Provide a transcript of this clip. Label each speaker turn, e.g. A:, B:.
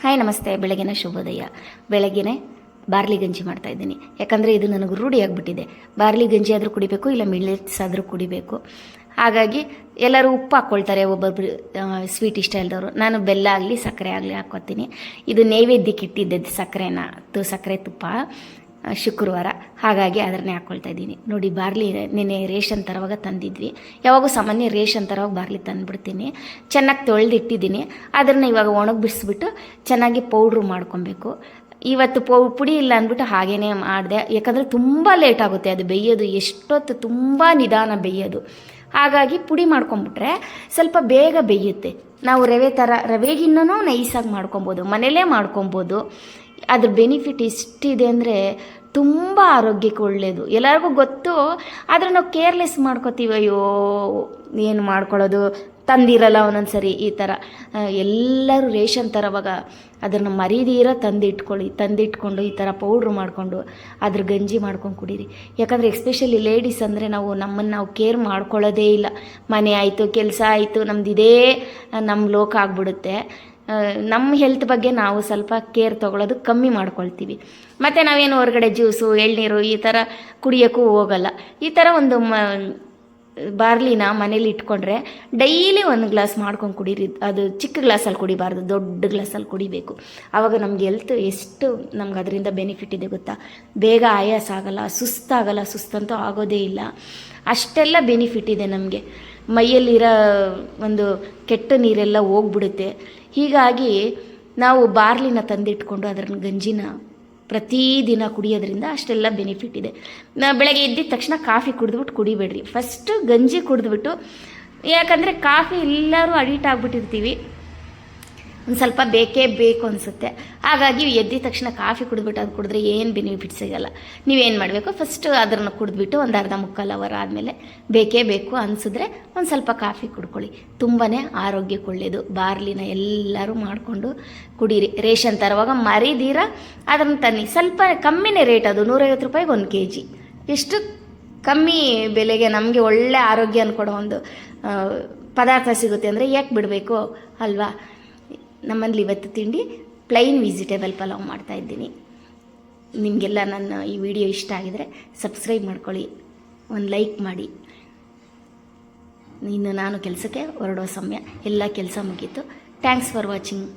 A: Hi ನಮಸ್ತೆ. ಬೆಳಗಿನ ಶುಭೋದಯ. ಬೆಳಗ್ಗೆನೆ ಬಾರ್ಲಿ ಗಂಜಿ ಮಾಡ್ತಾಯಿದ್ದೀನಿ. ಯಾಕಂದರೆ ಇದು ನನಗೆ ರೂಢಿ ಆಗಿಬಿಟ್ಟಿದೆ. ಬಾರ್ಲಿ ಗಂಜಿ ಆದರೂ ಕುಡಿಬೇಕು, ಇಲ್ಲ ಮಿಲ್ಲೆಟ್ಸ್ ಆದರೂ ಕುಡಿಬೇಕು. ಹಾಗಾಗಿ ಎಲ್ಲರೂ ಉಪ್ಪು ಹಾಕ್ಕೊಳ್ತಾರೆ, ಒಬ್ಬೊಬ್ಬರು ಸ್ವೀಟ್ ಇಷ್ಟ ಇಲ್ದವರು. ನಾನು ಬೆಲ್ಲ ಆಗಲಿ ಸಕ್ಕರೆ ಆಗಲಿ ಹಾಕ್ಕೊತೀನಿ. ಇದು ನೈವೇದ್ಯಕ್ಕೆ ಇಟ್ಟಿದ್ದದ್ದು ಸಕ್ಕರೆ ತುಪ್ಪ ಶುಕ್ರವಾರ, ಹಾಗಾಗಿ ಅದನ್ನೇ ಹಾಕ್ಕೊಳ್ತಾ ಇದ್ದೀನಿ. ನೋಡಿ, ಬಾರ್ಲಿ ನೆನೆ ರೇಷನ್ ತರವಾಗ ತಂದಿದ್ವಿ. ಯಾವಾಗೂ ಸಾಮಾನ್ಯ ರೇಷನ್ ತರವಾಗ ಬಾರ್ಲಿ ತಂದುಬಿಡ್ತೀನಿ. ಚೆನ್ನಾಗಿ ತೊಳೆದಿಟ್ಟಿದ್ದೀನಿ. ಅದನ್ನು ಇವಾಗ ಒಣಗಿಬಿಡಿಸ್ಬಿಟ್ಟು ಚೆನ್ನಾಗಿ ಪೌಡ್ರು ಮಾಡ್ಕೊಬೇಕು. ಇವತ್ತು ಪುಡಿ ಇಲ್ಲ ಅಂದ್ಬಿಟ್ಟು ಹಾಗೇ ಮಾಡಿದೆ. ಯಾಕಂದರೆ ತುಂಬ ಲೇಟ್ ಆಗುತ್ತೆ ಅದು ಬೇಯೋದು. ಎಷ್ಟೊತ್ತು ತುಂಬ ನಿಧಾನ ಬೇಯೋದು. ಹಾಗಾಗಿ ಪುಡಿ ಮಾಡ್ಕೊಂಬಿಟ್ರೆ ಸ್ವಲ್ಪ ಬೇಗ ಬೇಯುತ್ತೆ. ನಾವು ರವೆಗಿನ್ನೂ ನೈಸಾಗಿ ಮಾಡ್ಕೊಬೋದು, ಮನೇಲೇ ಮಾಡ್ಕೊಬೋದು. ಅದ್ರ ಬೆನಿಫಿಟ್ ಎಷ್ಟಿದೆ ಅಂದರೆ ತುಂಬ ಆರೋಗ್ಯಕ್ಕೆ ಒಳ್ಳೆಯದು. ಎಲ್ಲರಿಗೂ ಗೊತ್ತು, ಆದರೆ ನಾವು ಕೇರ್ಲೆಸ್ ಮಾಡ್ಕೋತೀವಿ. ಅಯ್ಯೋ ಏನು ಮಾಡ್ಕೊಳ್ಳೋದು, ತಂದಿರಲ್ಲ ಒಂದೊಂದು ಸರಿ. ಈ ಥರ ಎಲ್ಲರೂ ರೇಷನ್ ತರೋವಾಗ ಅದನ್ನು ಮರೀದೀರ ತಂದಿಟ್ಕೊಂಡು ಈ ಥರ ಪೌಡ್ರ್ ಮಾಡಿಕೊಂಡು ಅದ್ರ ಗಂಜಿ ಮಾಡ್ಕೊಂಡು ಕುಡೀರಿ. ಯಾಕಂದರೆ ಎಸ್ಪೆಷಲಿ ಲೇಡೀಸ್ ಅಂದರೆ ನಾವು ಕೇರ್ ಮಾಡ್ಕೊಳ್ಳೋದೇ ಇಲ್ಲ. ಮನೆ ಆಯಿತು, ಕೆಲಸ ಆಯಿತು, ನಮ್ಮದಿದೇ ನಮ್ಮ ಲೋಕ ಆಗ್ಬಿಡುತ್ತೆ. ನಮ್ಮ ಹೆಲ್ತ್ ಬಗ್ಗೆ ನಾವು ಸ್ವಲ್ಪ ಕೇರ್ ತೊಗೊಳ್ಳೋದು ಕಮ್ಮಿ ಮಾಡ್ಕೊಳ್ತೀವಿ. ಮತ್ತು ನಾವೇನು ಹೊರಗಡೆ ಜ್ಯೂಸು, ಎಳ್ನೀರು ಈ ಥರ ಕುಡಿಯೋಕ್ಕೂ ಹೋಗಲ್ಲ. ಈ ಥರ ಒಂದು ಬಾರ್ಲಿನ ಮನೇಲಿ ಇಟ್ಕೊಂಡ್ರೆ ಡೈಲಿ ಒಂದು ಗ್ಲಾಸ್ ಮಾಡ್ಕೊಂಡು ಕುಡೀರಿ. ಅದು ಚಿಕ್ಕ ಗ್ಲಾಸಲ್ಲಿ ಕುಡಿಬಾರ್ದು, ದೊಡ್ಡ ಗ್ಲಾಸಲ್ಲಿ ಕುಡಿಬೇಕು. ಆವಾಗ ನಮ್ಗೆ ಹೆಲ್ತ್ ಎಷ್ಟು ನಮ್ಗೆ ಅದರಿಂದ ಬೆನಿಫಿಟ್ ಇದೆ ಗೊತ್ತಾ. ಬೇಗ ಆಯಾಸ ಆಗಲ್ಲ, ಸುಸ್ತಂತೂ ಆಗೋದೇ ಇಲ್ಲ. ಅಷ್ಟೆಲ್ಲ ಬೆನಿಫಿಟ್ ಇದೆ ನಮಗೆ. ಮೈಯಲ್ಲಿರೋ ಒಂದು ಕೆಟ್ಟ ನೀರೆಲ್ಲ ಹೋಗ್ಬಿಡುತ್ತೆ. ಹೀಗಾಗಿ ನಾವು ಬಾರ್ಲಿನ ತಂದಿಟ್ಕೊಂಡು ಅದರ ಗಂಜಿನ ಪ್ರತಿದಿನ ಕುಡಿಯೋದ್ರಿಂದ ಅಷ್ಟೆಲ್ಲ ಬೆನಿಫಿಟ್ ಇದೆ. ಬೆಳಗ್ಗೆ ಎದ್ದಿದ ತಕ್ಷಣ ಕಾಫಿ ಕುಡಿದ್ಬಿಟ್ಟು ಕುಡಿಬೇಡ್ರಿ. ಫಸ್ಟು ಗಂಜಿ ಕುಡಿದ್ಬಿಟ್ಟು, ಯಾಕಂದರೆ ಕಾಫಿ ಎಲ್ಲರೂ ಅಡಿಕ್ಟ್ ಆಗಿಬಿಟ್ಟಿರ್ತೀವಿ. ಒಂದು ಸ್ವಲ್ಪ ಬೇಕೇ ಬೇಕು ಅನಿಸುತ್ತೆ. ಹಾಗಾಗಿ ಎದ್ದಿದ ತಕ್ಷಣ ಕಾಫಿ ಕುಡಿದ್ಬಿಟ್ಟು ಅದು ಕುಡಿದ್ರೆ ಏನು ಬೆನಿಫಿಟ್ ಸಿಗೋಲ್ಲ. ನೀವೇನು ಮಾಡಬೇಕು, ಫಸ್ಟು ಅದನ್ನು ಕುಡಿದ್ಬಿಟ್ಟು ಒಂದು ಅರ್ಧ ಮುಕ್ಕಾಲು ಅವರ್ ಆದಮೇಲೆ ಬೇಕೇ ಬೇಕು ಅನಿಸಿದ್ರೆ ಒಂದು ಸ್ವಲ್ಪ ಕಾಫಿ ಕುಡ್ಕೊಳ್ಳಿ. ತುಂಬಾ ಆರೋಗ್ಯಕ್ಕೆ ಒಳ್ಳೆಯದು. ಬಾರ್ಲಿನ ಎಲ್ಲರೂ ಮಾಡಿಕೊಂಡು ಕುಡೀರಿ. ರೇಷನ್ ತರುವಾಗ ಮರಿದೀರ ಅದನ್ನು ತನ್ನಿ. ಸ್ವಲ್ಪ ಕಮ್ಮಿನೇ ರೇಟ್, ಅದು 150 ರೂಪಾಯಿಗೆ 1 kg. ಎಷ್ಟು ಕಮ್ಮಿ ಬೆಲೆಗೆ ನಮಗೆ ಒಳ್ಳೆ ಆರೋಗ್ಯ ಅಂದ್ಕೊಡೋ ಒಂದು ಪದಾರ್ಥ ಸಿಗುತ್ತೆ ಅಂದರೆ ಯಾಕೆ ಬಿಡಬೇಕು ಅಲ್ವಾ. ನಮ್ಮಲ್ಲಿ ಇವತ್ತು ತಿಂಡಿ ಪ್ಲೈನ್ ವೆಜಿಟೇಬಲ್ ಪಲಾವ್ ಮಾಡ್ತಾಯಿದ್ದೀನಿ. ನಿಮಗೆಲ್ಲ ನನ್ನ ಈ ವಿಡಿಯೋ ಇಷ್ಟ ಆಗಿದರೆ ಸಬ್ಸ್ಕ್ರೈಬ್ ಮಾಡ್ಕೊಳ್ಳಿ, ಒಂದು ಲೈಕ್ ಮಾಡಿ. ಇನ್ನು ನಾನು ಕೆಲಸಕ್ಕೆ ಹೊರಡೋ ಸಮಯ, ಎಲ್ಲ ಕೆಲಸ ಮುಗೀತು. Thanks for watching.